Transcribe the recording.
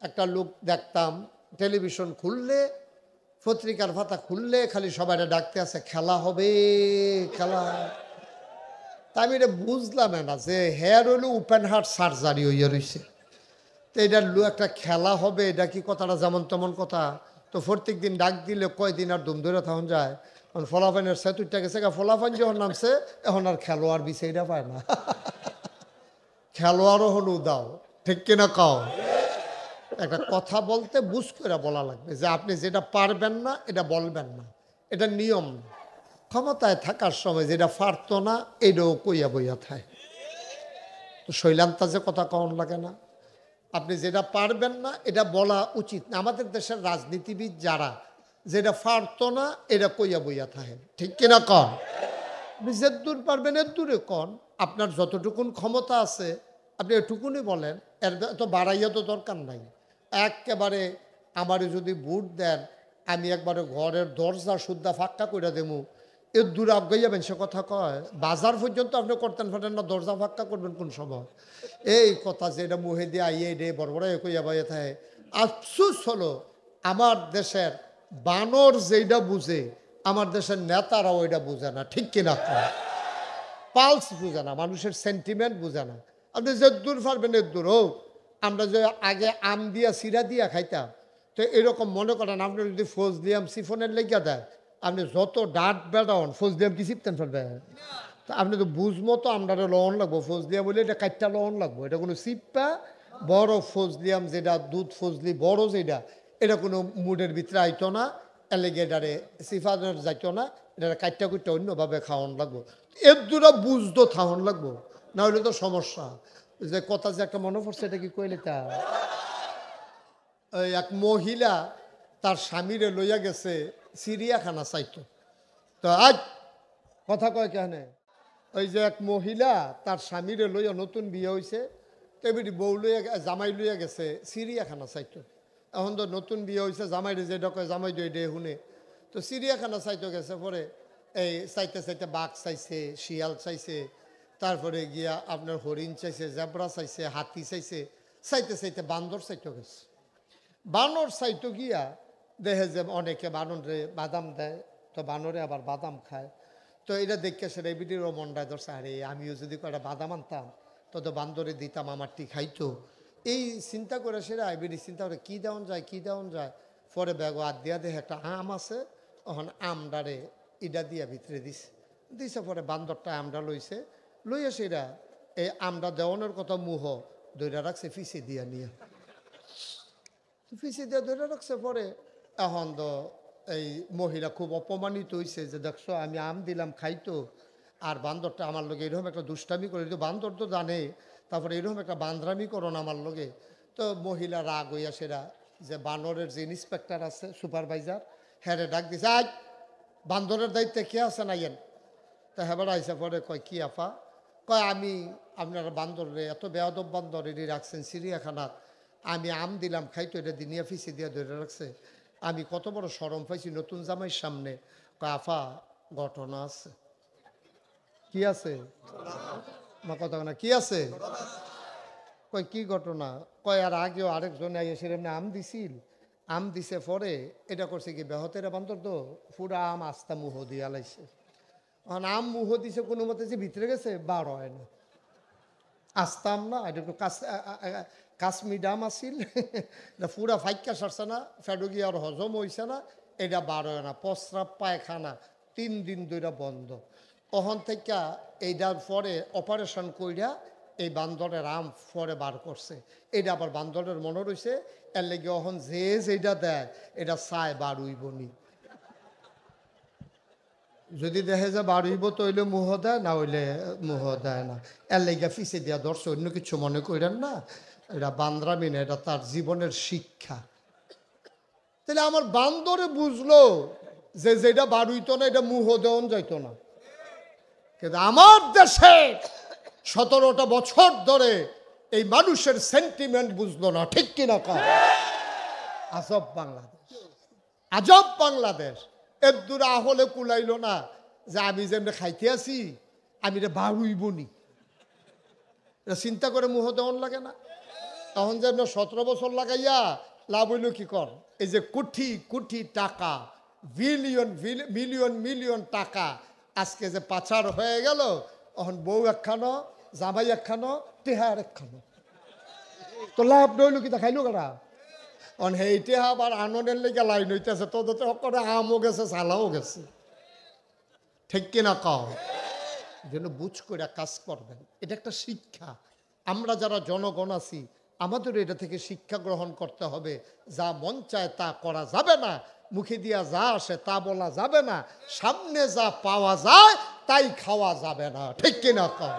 একটা লোক দেখতাম টেলিভিশন খুললে পত্রিকার পাতা খুললে খালি সবাই ডাকতে আছে খেলা হবে খেলা। তা আমি এটা বুঝলাম না যে হেয়ার হইলো ওপেন হার্ট সার্জারি হইয়া রয়েছে, তো এটা একটা খেলা হবে, এটা কি কথাটা যেমন তেমন কথা। তো প্রত্যেক দিন ডাক দিলে কয়দিন আর দুম ধরে তখন যায়, ফলাফাইনের সেতুরটা গেছে ফলাফাইন যখন নামছে এখন আর খেলোয়াড় বিষয়টা পায় না। খেলোয়াড়ও হলো দাও, ঠিক কিনা কাও। একটা কথা বলতে বুঝ করে বলা লাগবে যে আপনি যেটা পারবেন না এটা বলবেন না, এটা নিয়ম না। ক্ষমতায় থাকার সময় যেটা পারত না এটাও কইয়া বইয়া থাকে। তো শৈলান্তাজে কথা কখন লাগে না, আপনি যেটা পারবেন না এটা বলা উচিত না। আমাদের দেশের রাজনীতিবিদ যারা যেটা পারত না এটা কইয়া বইয়া থাকেন, ঠিক কিনা কন। আপনি যে দূর পারবেন এর দূরে কন, আপনার যতটুকুন ক্ষমতা আছে আপনি এটুকুনি বলেন, এর তো বাড়াইয়া তো দরকার নাই। একেবারে আমারে যদি ভোট দেন আমি একবারে ঘরের দরজা সুদ্ধা ফাঁকা করে দেবো, এর দূরে আগে যাবেন সে কথা কয়। বাজার পর্যন্ত আপনি করতেন ফাটেন না, দরজা ফাঁকা করবেন কোন সময়। এই কথা যে এটা মুহে দিয়ে আইয়ে রে বড় বড় কইয়া বাইয়ে থাকে। আফসুস হলো আমার দেশের বানর যেটা বুঝে আমার দেশের নেতারাও এটা বুঝে না, ঠিক কিনা কয়। পালস বুঝে না, মানুষের সেন্টিমেন্ট বুঝে না। আপনি যে দূর পারবেন এর দূর হোক। আমরা যে আগে আম দিয়া সিরা দিয়া খাইতাম, তো এরকম মনে করেন আপনি যদি ফজলিয়াম সিফনের লেগে দেয়, আপনি যত ডাট বেড়ান ফজলিয়াম কি চিপতেন ফেলবেন। তা আপনি তো বুঝবো তো আমরা লবণ লাগবো ফজলিয়া বলে এটা কাটটা লবণ লাগবো, এটা কোনো সিপ্পা বড় ফজলিয়াম যেটা দুধ ফজলি বড় যেটা এটা কোনো মুডের ভিতরে আইতো না, অ্যালিগেটারে সিফানের যাইতো না, এটা কাটটা কুটটা অন্যভাবে খাওয়ান লাগবো। এর দূরা বুঝতো খাওয়ান লাগবো, না হলে তো সমস্যা। যে কথা যে একটা মনে পড়ছে এটা কি কইলে তা ওই এক মহিলা তার স্বামীরে লইয়া গেছে চিড়িয়াখানা চাইতো। তো আজ কথা কয় কেন, ওই যে এক মহিলা তার স্বামীরে লইয়া নতুন বিয়ে হয়েছে, তেমনি বউ লইয়া জামাই লইয়া গেছে চিড়িয়াখানা চাইতো। এখন তো নতুন বিয়ে হয়েছে জামাইরে যেটা কয় জামাই দে শুনে, তো চিড়িয়াখানা চাইতো গেছে। পরে এই চাইতে চাইতে বাঘ চাইছে, শিয়াল চাইছে, তারপরে গিয়া আপনার হরিণ চাইছে, জেব্রা চাইছে, হাতি চাইছে, চাইতে চাইতে বান্দর চাইতে গেছে। বানর চাইতো গিয়া দেখে যে অনেকে বানরে বাদাম দেয়, তো বানরে আবার বাদাম খায়। তো এটা দেখে সেটা এবিটিরও মনটায় ধরছে, আরে আমিও যদি কয়েকটা বাদাম আনতাম তো বান্দরে দিতাম, আমারটি খাইতো। এই চিন্তা করে সেটা এবিটি চিন্তা করে কী দেওয়ান যায় কী দেওয়ান যায়। পরে ব্যাগ আর দিয়া দেখে একটা আম আছে, তখন আমডারে ইডা দিয়া ভিতরে দিছে। পরে বান্দরটা আমডা লইছে, লইয়া সেটা এই আমডা দেওয়ানোর কথা মুহ দইরা রাখছে ফিসে দিয়া নিয়ে, ফিসে দিয়া ধরে রাখছে। পরে এখন তো এই মহিলা খুব অপমানিত হয়েছে যে দেখছো আমি আম দিলাম খাইতো, আর বান্দরটা আমার লগে এরকম একটা দুষ্টামি করে, তো বান্দর তো জানে, তারপরে এরকম একটা বান্দরামি করো না আমার লগে। তো মহিলা রাগ হইয়া সেরা যে বানরের যে ইন্সপেক্টর আছে সুপারভাইজার হ্যাঁ ডাক দিছে, আজ বান্দরের দায়িত্বে কে আছে না ইয়েন। তা হেবার আইসা পরে কয় কি আফা, কয় আমি আপনার বান্দরে এত বেয়াদব বান্দর এটি রাখছেন চিড়িয়াখানার, আমি আম দিলাম খাইতো, এটা দিনিয়া ফিসে দিয়া ধরে রাখছে, আমি কত বড় শরম পাইছি নতুন জামাইয়ের সামনে। কয় আফা ঘটনা আছে। কি আছে মা কথা না, কি আছে কয় কি ঘটনা, কয় আর আগেও আরেকজন এসে এমনি আম দিছিল, আম দিছে পরে এটা করছে কি বেহতেরা বান্দর তো পুরা আম আস্তা মুহ দিয়া লাইছে। এখন আম মুহ দিছে কোনো মতে যে ভিতরে গেছে বার হয় না, আসতাম না, এটা একটু কাশ্মীর ডাম আসিল, এটা পুরা ফাইকা সারছে না, ফেডো গিয়ে আর হজম হয়েছে না, এটা বার হয় না, প্রস্রাব পায়খানা 3 দিন ধরে বন্ধ। তখন থেকে এইটার পরে অপারেশন কইরা এই বান্দরের আম পরে বার করছে। এটা আবার বান্দরের মনে রয়েছে, এর লেগে এখন যেটা দেয় এটা চায় বার হইবনি। যদি দেখে যে বার হইব তো হইলে মুহ দেয়, না হইলে মুহ দেয় না। এর লেগে ফিসে দিয়া ধরছে, অন্য কিছু মনে করেন না, এটা বান্দরামি না, এটা তার জীবনের শিক্ষা। তাহলে আমার বান্দরে বুঝলো যে যেটা বার হইতো না এটা মুহ দেওয়ান যাইতো না। কিন্তু আমার দেশে 17টা বছর ধরে এই মানুষের সেন্টিমেন্ট বুঝলো না, ঠিক কিনা কয়। আজব বাংলাদেশ, আজব বাংলাদেশ। এর দূরে আহলে কুলাইল না যে আমি যেমনি খাইতে আছি আমি রে বার হইব নি, এটা চিন্তা করে মুহ দেওয়ান লাগে না। এখন যে 17 বছর লাগাইয়া লাভ হইল কি কর? এই যে কোটি কোটি টাকা, বিলিয়ন মিলিয়ন মিলিয়ন টাকা আজকে যে পাচার হয়ে গেল, এখন বউ একখানো, জামাই একখানো, টেহার একখানো, তো লাভ নইল কি? তা খাইলো কারা? অন হেইটে আবার আনন্দের লেগে লাইন হইতেছে, তোদের করে আমও গেছে, সালাও গেছে। ঠিক কিনা কও? যেন বুঝ করে কাজ করবেন, এটা একটা শিক্ষা। আমরা যারা জনগণ আছি আমাদের এটা থেকে শিক্ষা গ্রহণ করতে হবে। যা মন চায় তা করা যাবে না, মুখে দিয়া যা আসে তা বলা যাবে না, সামনে যা পাওয়া যায় তাই খাওয়া যাবে না। ঠিক কিনা কও?